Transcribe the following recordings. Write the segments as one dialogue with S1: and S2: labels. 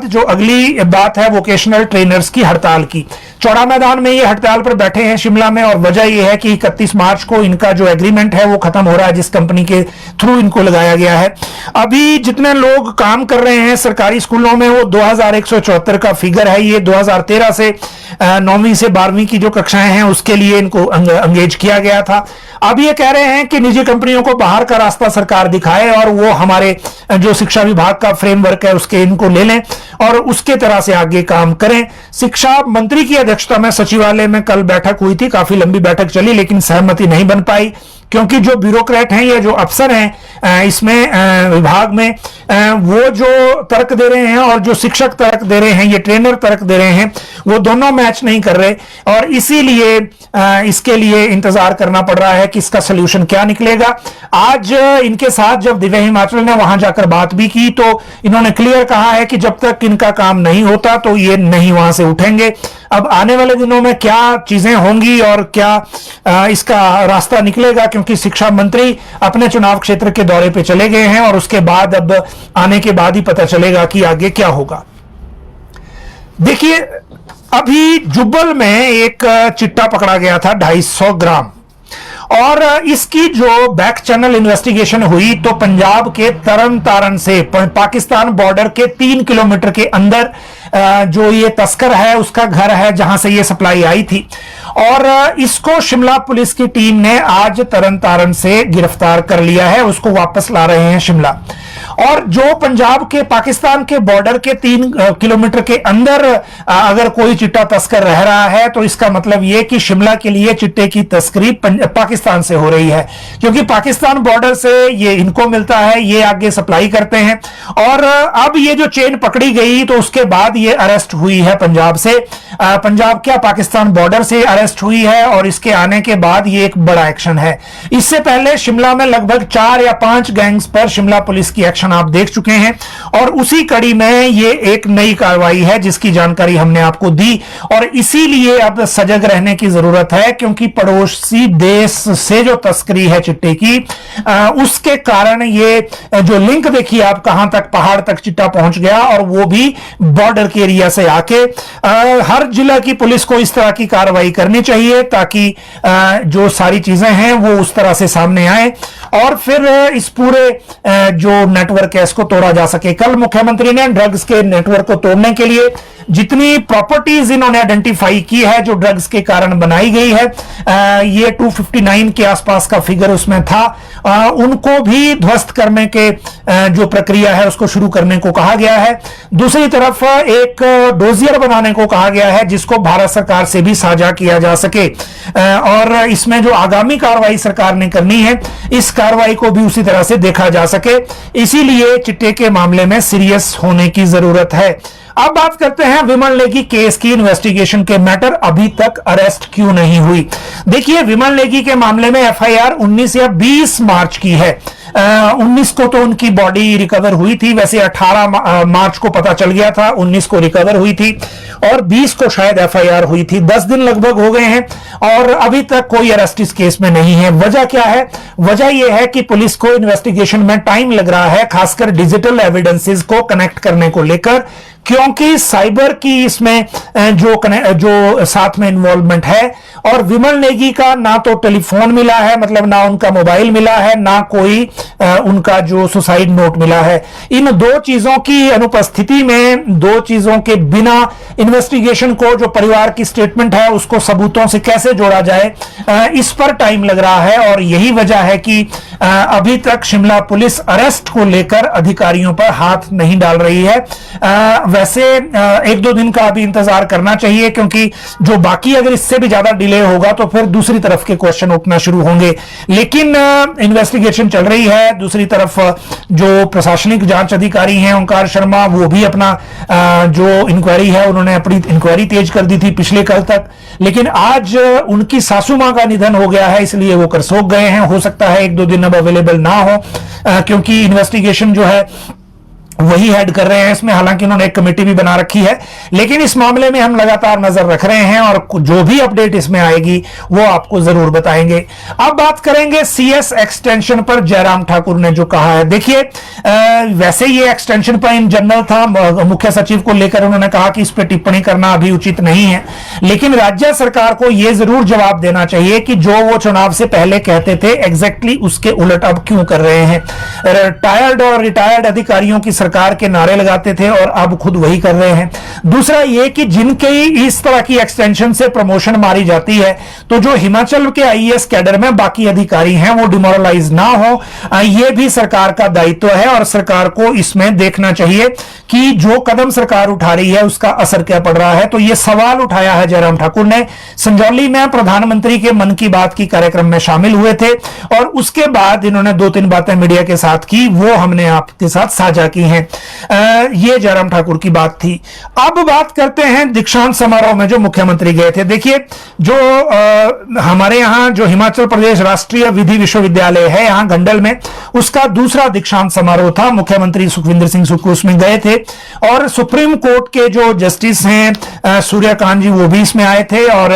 S1: बाद जो अगली बात है वोकेशनल ट्रेनर्स की हड़ताल की। चौड़ा मैदान में ये हड़ताल पर बैठे हैं शिमला में, और वजह यह है कि 31 मार्च को इनका जो एग्रीमेंट है वो खत्म हो रहा है, जिस कंपनी के थ्रू इनको लगाया गया है। अभी जितने लोग काम कर रहे हैं सरकारी स्कूलों में वो 2174 का फिगर है। ये 2013 से 9वीं से 12वीं की जो कक्षाएं हैं उसके लिए इनको अंगेज किया गया था। अब ये कह रहे हैं कि निजी कंपनियों को बाहर का रास्ता सरकार दिखाए और वो हमारे जो शिक्षा विभाग का फ्रेमवर्क है उसके इनको ले लें और उसके तरह से आगे काम करें। शिक्षा मंत्री की अध्यक्षता में सचिवालय में कल बैठक हुई थी, काफी लंबी बैठक चली, लेकिन सहमति नहीं बन पाई, क्योंकि जो ब्यूरोक्रेट हैं या जो अफसर हैं इसमें विभाग में वो जो तर्क दे रहे हैं और जो शिक्षक तर्क दे रहे हैं, ये ट्रेनर तर्क दे रहे हैं, वो दोनों मैच नहीं कर रहे, और इसीलिए इसके लिए इंतजार करना पड़ रहा है कि इसका सोल्यूशन क्या निकलेगा। आज इनके साथ जब दिव्य हिमाचल ने वहां जाकर बात भी की तो इन्होंने क्लियर कहा है कि जब तक इनका काम नहीं होता तो ये नहीं वहां से उठेंगे। अब आने वाले दिनों में क्या चीजें होंगी और क्या इसका रास्ता निकलेगा, क्योंकि शिक्षा मंत्री अपने चुनाव क्षेत्र के दौरे पे चले गए हैं और उसके बाद अब आने के बाद ही पता चलेगा कि आगे क्या होगा। देखिए, अभी जुब्बल में एक चिट्टा पकड़ा गया था 250 ग्राम, और इसकी जो बैक चैनल इन्वेस्टिगेशन हुई तो पंजाब के तरन तारण से पाकिस्तान बॉर्डर के 3 किलोमीटर के अंदर जो ये तस्कर है उसका घर है जहां से ये सप्लाई आई थी, और इसको शिमला पुलिस की टीम ने आज तरन तारण से गिरफ्तार कर लिया है, उसको वापस ला रहे हैं शिमला। और जो पंजाब के पाकिस्तान के बॉर्डर के 3 किलोमीटर के अंदर अगर कोई चिट्टा तस्कर रह रहा है तो इसका मतलब यह कि शिमला के लिए चिट्टे की तस्करी पाकिस्तान से हो रही है, क्योंकि पाकिस्तान बॉर्डर से ये इनको मिलता है, ये आगे सप्लाई करते हैं। और अब ये जो चेन पकड़ी गई तो उसके बाद ये अरेस्ट हुई है पंजाब से, पंजाब क्या पाकिस्तान बॉर्डर से अरेस्ट हुई है, और इसके आने के बाद ये एक बड़ा एक्शन है। इससे पहले शिमला में लगभग 4 या 5 गैंग्स पर शिमला पुलिस की एक्शन आप देख चुके हैं, और उसी कड़ी में ये एक नई कार्रवाई है जिसकी जानकारी हमने आपको दी, और इसीलिए अब सजग रहने की जरूरत है, क्योंकि पड़ोसी देश से जो तस्करी है चिट्टे की उसके कारण ये जो लिंक देखिए आप कहां तक पहाड़ तक चिट्टा पहुंच गया, और वो भी बॉर्डर के एरिया से आके हर जिला की पुलिस को इस तरह की कार्रवाई करनी चाहिए ताकि जो सारी चीजें हैं वो उस तरह से सामने आए और फिर इस पूरे जो नेटवर्क है इसको तोड़ा जा सके। कल मुख्यमंत्री ने ड्रग्स के नेटवर्क को तोड़ने के लिए जितनी प्रॉपर्टीज इन्होंने आइडेंटिफाई की है जो ड्रग्स के कारण बनाई गई है, ये 259 के आसपास का फिगर उसमें था, उनको भी ध्वस्त करने के जो प्रक्रिया है उसको शुरू करने को कहा गया है। दूसरी तरफ एक डोजियर बनाने को कहा गया है जिसको भारत सरकार से भी साझा किया जा सके, और इसमें जो आगामी कार्रवाई सरकार ने करनी है इस कार्रवाई को भी उसी तरह से देखा जा सके। इसीलिए चिट्टे के मामले में सीरियस होने की जरूरत है। अब बात करते हैं विमल नेगी केस की। इन्वेस्टिगेशन के मैटर अभी तक अरेस्ट क्यों नहीं हुई? देखिए, विमल नेगी के मामले में एफआईआर 19 या 20 मार्च की है। 19 को तो उनकी बॉडी रिकवर हुई थी, वैसे 18 मार्च को पता चल गया था, 19 को रिकवर हुई थी और 20 को शायद एफआईआर हुई थी। 10 दिन लगभग हो गए हैं और अभी तक कोई अरेस्ट इस केस में नहीं है। वजह क्या है? वजह यह है कि पुलिस को इन्वेस्टिगेशन में टाइम लग रहा है, खासकर डिजिटल एविडेंसेस को कनेक्ट करने को लेकर, क्योंकि साइबर की इसमें जो साथ में इन्वॉल्वमेंट है, और विमल नेगी का ना तो टेलीफोन मिला है, मतलब ना उनका मोबाइल मिला है, ना कोई उनका जो सुसाइड नोट मिला है। इन दो चीजों की अनुपस्थिति में, दो चीजों के बिना इन्वेस्टिगेशन को, जो परिवार की स्टेटमेंट है उसको सबूतों से कैसे जोड़ा जाए, इस पर टाइम लग रहा है। और यही वजह है कि अभी तक शिमला पुलिस अरेस्ट को लेकर अधिकारियों पर हाथ नहीं डाल रही है। वैसे 1-2 दिन का अभी इंतजार करना चाहिए, क्योंकि जो बाकी अगर इससे भी ज्यादा डिले होगा तो फिर दूसरी तरफ के क्वेश्चन उठना शुरू होंगे। लेकिन इन्वेस्टिगेशन चल रही है। दूसरी तरफ जो प्रशासनिक जांच अधिकारी हैं ओंकार शर्मा, वो भी अपना जो इंक्वायरी है उन्होंने अपनी इंक्वायरी तेज कर दी थी पिछले कल तक, लेकिन आज उनकी सासू मां का निधन हो गया है, इसलिए वो करसोग गए हैं। हो सकता है 1-2 दिन अब अवेलेबल ना हो, क्योंकि इन्वेस्टिगेशन जो है वही हेड कर रहे हैं इसमें, हालांकि उन्होंने एक कमेटी भी बना रखी है, लेकिन इस मामले में हम लगातार नजर रख रहे हैं और जो भी अपडेट इसमें आएगी वो आपको जरूर बताएंगे। अब बात करेंगे सीएस एक्सटेंशन पर जयराम ठाकुर ने जो कहा है। देखिए, वैसे ये एक्सटेंशन पर इन जनरल था, मुख्य सचिव को लेकर उन्होंने कहा कि इस पर टिप्पणी करना अभी उचित नहीं है, लेकिन राज्य सरकार को यह जरूर जवाब देना चाहिए कि जो वो चुनाव से पहले कहते थे एग्जैक्टली उसके उलट अब क्यों कर रहे हैं। टायर्ड और रिटायर्ड अधिकारियों की सरकार के नारे लगाते थे और अब खुद वही कर रहे हैं। दूसरा यह कि जिनके इस तरह की एक्सटेंशन से प्रमोशन मारी जाती है, तो जो हिमाचल के आईएएस कैडर में बाकी अधिकारी हैं वो डिमोरलाइज ना हो, यह भी सरकार का दायित्व है और सरकार को इसमें देखना चाहिए कि जो कदम सरकार उठा रही है उसका असर क्या पड़ रहा है। तो यह सवाल उठाया है जयराम ठाकुर ने। संजौली में प्रधानमंत्री के मन की बात की कार्यक्रम में शामिल हुए थे और उसके बाद इन्होंने 2-3 बातें मीडिया के साथ की, वो हमने आपके साथ साझा की हैं। ये जयराम ठाकुर की बात थी। अब बात करते हैं दीक्षांत समारोह में जो मुख्यमंत्री गए थे। देखिए, जो हमारे यहां जो हिमाचल प्रदेश राष्ट्रीय विधि विश्वविद्यालय है यहां घंडल में, उसका दूसरा दीक्षांत समारोह था। मुख्यमंत्री सुखविंदर सिंह सुक्खू उसमें गए थे और सुप्रीम कोर्ट के जो जस्टिस हैं सूर्यकांत जी वो भी इसमें आए थे और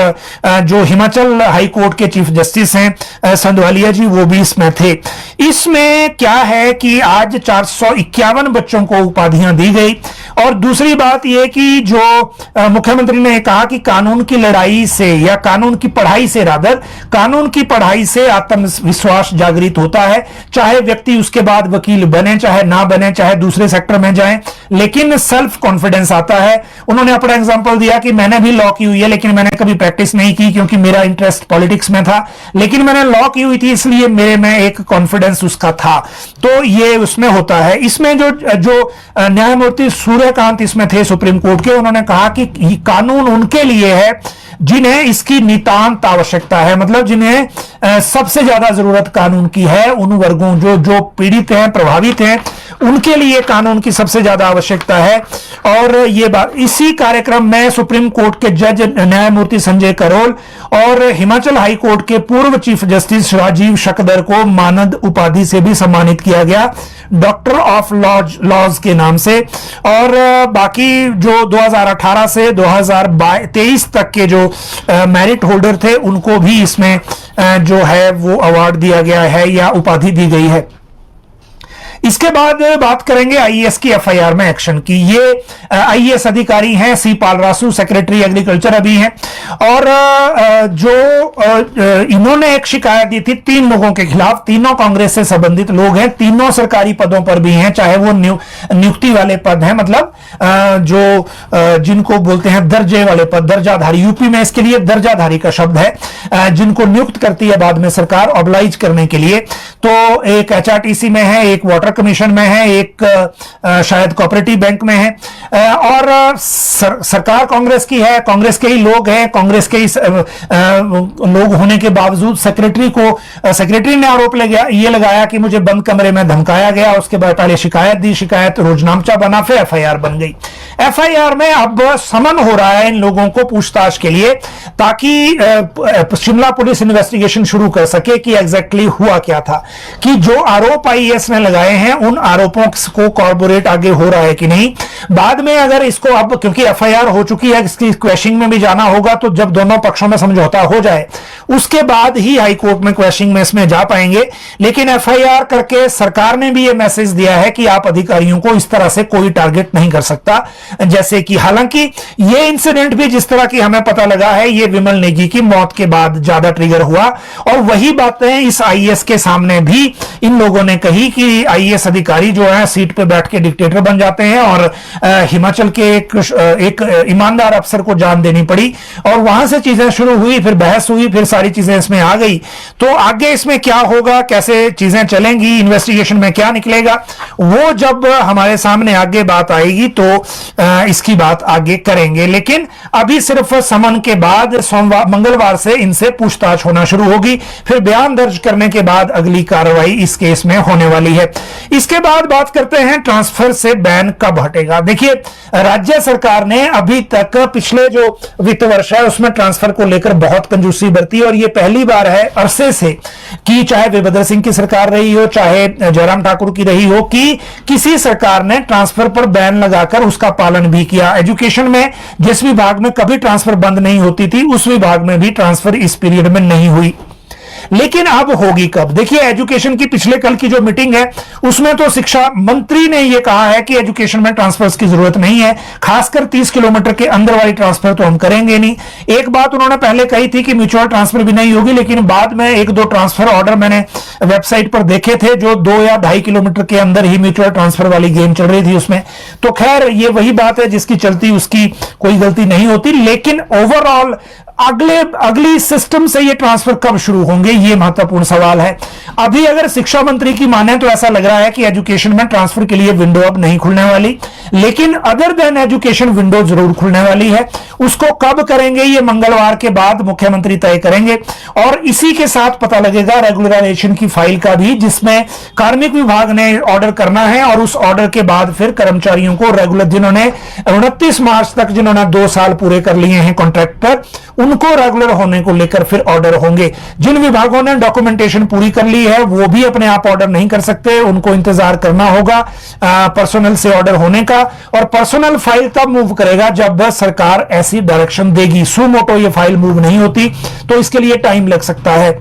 S1: जो हिमाचल हाई कोर्ट के चीफ जस्टिस हैं संधवालिया जी वो भी इसमें थे। इसमें क्या है कि आज 451 बच्चों को उपाधियां दी गई और दूसरी बात यह कि जो मुख्यमंत्री ने कहा कि कानून की लड़ाई से या कानून की पढ़ाई से रादर कानून की पढ़ाई से आत्मविश्वास जागृत होता है, चाहे व्यक्ति उसके बाद वकील बने चाहे ना बने चाहे दूसरे सेक्टर में जाए, लेकिन सेल्फ कॉन्फिडेंस आता है। उन्होंने अपना एग्जांपल दिया कि मैंने भी लॉ की हुई है लेकिन मैंने कभी प्रैक्टिस नहीं की क्योंकि मेरा इंटरेस्ट पॉलिटिक्स में था, लेकिन मैंने लॉ की हुई थी इसलिए मेरे में एक कॉन्फिडेंस उसका था। तो ये उसमें होता है। इसमें जो न्यायमूर्ति सूर्यकांत इसमें थे सुप्रीम कोर्ट के, उन्होंने कहा कि कानून उनके लिए है जिन्हें इसकी नितांत आवश्यकता है, मतलब जिन्हें सबसे ज्यादा जरूरत कानून की है, उन वर्गों जो पीड़ित हैं प्रभावित हैं उनके लिए कानून की सबसे ज्यादा आवश्यकता है। और ये बात इसी कार्यक्रम में सुप्रीम कोर्ट के जज न्यायमूर्ति संजय करोल और हिमाचल हाई कोर्ट के पूर्व चीफ जस्टिस राजीव शकदर को मानद उपाधि से भी सम्मानित किया गया, डॉक्टर ऑफ लॉज के नाम से। और बाकी जो 2018 से 2023 तक के जो मेरिट होल्डर थे उनको भी इसमें जो है वो अवार्ड दिया गया है या उपाधि दी गई है। इसके बाद बात करेंगे आईएएस की एफआईआर में एक्शन की। ये आईएएस अधिकारी हैं सी पालरासु, सेक्रेटरी एग्रीकल्चर अभी हैं और जो इन्होंने एक शिकायत दी थी 3 लोगों के खिलाफ, तीनों कांग्रेस से संबंधित लोग हैं, तीनों सरकारी पदों पर भी हैं, चाहे वो नियुक्ति वाले पद हैं, मतलब जो जिनको बोलते हैं दर्जे वाले पद, दर्जाधारी, यूपी में इसके लिए दर्जाधारी का शब्द है, जिनको नियुक्त करती है बाद में सरकार ऑब्लाइज करने के लिए। तो एक एचआरटीसी में है, एक वाटर कमीशन में है, एक शायद कोऑपरेटिव बैंक में है और सरकार कांग्रेस की है, कांग्रेस के ही लोग हैं, कांग्रेस के ही लोग होने के बावजूद सेक्रेटरी ने आरोप ये लगाया कि मुझे बंद कमरे में धमकाया गया। उसके बाद पहले शिकायत दी, शिकायत रोजनामचा बना, फिर एफआईआर बन गई। एफआईआर में अब समन हो रहा है इन लोगों को पूछताछ के लिए ताकि शिमला पुलिस इन्वेस्टिगेशन शुरू कर सके कि एग्जैक्टली हुआ क्या था, कि जो आरोप आईएएस ने लगाए हैं उन आरोपों को कॉर्पोरेट आगे हो रहा है कि नहीं। बाद में अगर इसको अब क्योंकि एफआईआर हो चुकी है, इसकी क्वेश्चनिंग में भी जाना होगा, तो जब दोनों पक्षों में समझौता हो जाए उसके बाद ही हाईकोर्ट में क्वेश्चनिंग में इसमें जा पाएंगे। लेकिन एफआईआर करके सरकार ने भी यह मैसेज दिया है कि आप अधिकारियों को इस तरह से कोई टारगेट नहीं कर सकता। जैसे कि हालांकि यह इंसिडेंट भी जिस तरह की हमें पता लगा है ये विमल नेगी की मौत के बाद ज्यादा ट्रिगर हुआ और वही बातें इस आईएएस के सामने भी इन लोगों ने कही कि आईएएस अधिकारी जो है सीट पे बैठ के डिक्टेटर बन जाते हैं और हिमाचल के एक ईमानदार अफसर को जान देनी पड़ी और वहां से चीजें शुरू हुई, फिर बहस हुई, फिर सारी चीजें इसमें आ गई। तो आगे इसमें क्या होगा, कैसे चीजें चलेंगी, इन्वेस्टिगेशन में क्या निकलेगा, वो जब हमारे सामने आगे बात आएगी तो इसकी बात आगे करेंगे। लेकिन अभी सिर्फ समन के बाद मंगलवार से इनसे पूछताछ होना शुरू होगी, फिर बयान दर्ज करने के बाद अगली कार्रवाई इस केस में होने वाली है। इसके बाद बात करते हैं ट्रांसफर से बैन कब हटेगा। देखिए, राज्य सरकार ने अभी तक पिछले जो वित्त वर्ष है उसमें ट्रांसफर को लेकर बहुत कंजूसी बरती, और यह पहली बार है अरसे से कि चाहे वीरभद्र सिंह की सरकार रही हो, चाहे जयराम ठाकुर की रही हो, कि किसी सरकार ने ट्रांसफर पर बैन लगाकर उसका पालन भी किया। एजुकेशन में जिस विभाग में कभी ट्रांसफर बंद नहीं होती थी, उस विभाग में भी ट्रांसफर इस पीरियड में नहीं हुई। लेकिन अब होगी कब? देखिए, एजुकेशन की पिछले कल की जो मीटिंग है उसमें तो शिक्षा मंत्री ने यह कहा है कि एजुकेशन में ट्रांसफर्स की जरूरत नहीं है, खासकर 30 किलोमीटर के अंदर वाली ट्रांसफर तो हम करेंगे नहीं। एक बात उन्होंने पहले कही थी कि म्यूचुअल ट्रांसफर भी नहीं होगी, लेकिन बाद में एक दो ट्रांसफर ऑर्डर मैंने वेबसाइट पर देखे थे जो 2 या 2.5 किलोमीटर के अंदर ही म्यूचुअल ट्रांसफर वाली गेम चल रही थी उसमें। तो खैर, ये वही बात है जिसकी चलती उसकी कोई गलती नहीं होती। लेकिन ओवरऑल अगली सिस्टम से ये ट्रांसफर कब शुरू होंगे, ये महत्वपूर्ण सवाल है। अभी अगर शिक्षा मंत्री की माने तो ऐसा लग रहा है कि एजुकेशन में ट्रांसफर के लिए विंडो अब नहीं खुलने वाली, लेकिन अदर देन एजुकेशन विंडो जरूर खुलने वाली है। उसको कब करेंगे ये मंगलवार के बाद मुख्यमंत्री तय करेंगे, और इसी के साथ पता लगेगा रेगुलराइजेशन की फाइल का भी, जिसमें कार्मिक विभाग ने ऑर्डर करना है, और उस ऑर्डर के बाद फिर कर्मचारियों को रेगुलर, जिन्होंने 29 मार्च तक जिन्होंने 2 साल पूरे कर लिए हैं कॉन्ट्रैक्ट पर, उनको रेगुलर होने को लेकर फिर ऑर्डर होंगे। जिन विभागों ने डॉक्यूमेंटेशन पूरी कर ली है वो भी अपने आप ऑर्डर नहीं कर सकते, उनको इंतजार करना होगा पर्सनल से ऑर्डर होने का, और पर्सनल फाइल तब मूव करेगा जब सरकार ऐसी डायरेक्शन देगी। सुमोटो ये फाइल मूव नहीं होती, तो इसके लिए टाइम लग सकता है।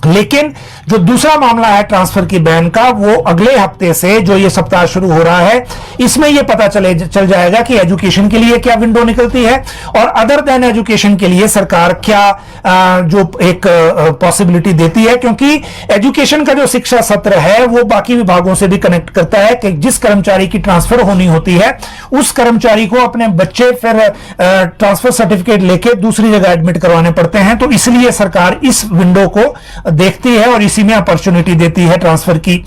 S1: लेकिन जो दूसरा मामला है ट्रांसफर की बैन का, वो अगले हफ्ते से जो ये सप्ताह शुरू हो रहा है, इसमें ये पता चल जाएगा कि एजुकेशन के लिए क्या विंडो निकलती है, और अदर देन एजुकेशन के लिए सरकार क्या जो एक पॉसिबिलिटी देती है। क्योंकि एजुकेशन का जो शिक्षा सत्र है वो बाकी विभागों से भी कनेक्ट करता है कि जिस कर्मचारी की ट्रांसफर होनी होती है उस कर्मचारी को अपने बच्चे फिर ट्रांसफर सर्टिफिकेट लेके दूसरी जगह एडमिट करवाने पड़ते हैं। तो इसलिए सरकार इस विंडो को देखती है और इसी में अपॉर्चुनिटी देती है ट्रांसफर की।